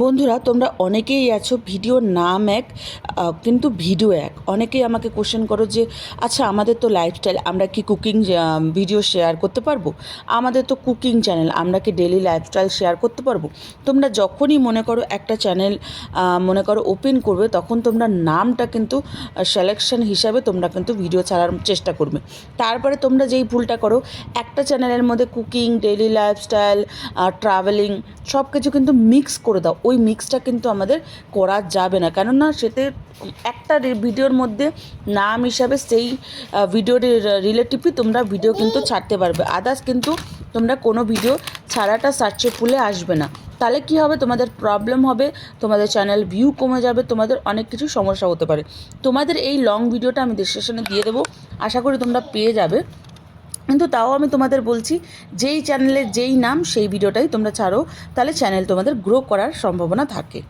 বন্ধুরা তোমরা অনেকেই আছো ভিডিওর নাম এক কিন্তু ভিডিও এক। অনেকেই আমাকে কোশ্চেন করো যে আচ্ছা আমাদের তো লাইফস্টাইল, আমরা কি কুকিং ভিডিও শেয়ার করতে পারবো? আমাদের তো কুকিং চ্যানেল, আমরা কি ডেলি লাইফস্টাইল শেয়ার করতে পারবো? তোমরা যখনই মনে করো একটা চ্যানেল মনে করো ওপেন করবে, তখন তোমরা নামটা কিন্তু সিলেকশন হিসাবে তোমরা কিন্তু ভিডিও ছাড়ার চেষ্টা করবে। তারপরে তোমরা যেই ভুলটা করো, একটা চ্যানেলের মধ্যে কুকিং, ডেলি লাইফস্টাইল, ট্রাভেলিং সব কিছু কিন্তু মিক্স করে দাও। ওই মিক্সটা কিন্তু আমাদের করা যাবে না, কেননা সেতে একটা ভিডিওর মধ্যে নাম হিসাবে সেই ভিডিওর রিলেটিভই তোমরা ভিডিও কিন্তু ছাড়তে পারবে। আদার্স কিন্তু তোমরা কোনো ভিডিও ছাড়াটা সার্চে পুলে আসবে না। তাহলে কী হবে, তোমাদের প্রবলেম হবে, তোমাদের চ্যানেল ভিউ কমে যাবে, তোমাদের অনেক কিছু সমস্যা হতে পারে। তোমাদের এই লং ভিডিওটা আমি ডিসক্রিপশনে দিয়ে দেবো, আশা করি তোমরা পেয়ে যাবে। কিন্তু তাও আমি তোমাদের বলছি, যেই চ্যানেলের যেই নাম সেই ভিডিওটাই তোমরা ছাড়ো, তাহলে চ্যানেল তোমাদের গ্রো করার সম্ভাবনা থাকে।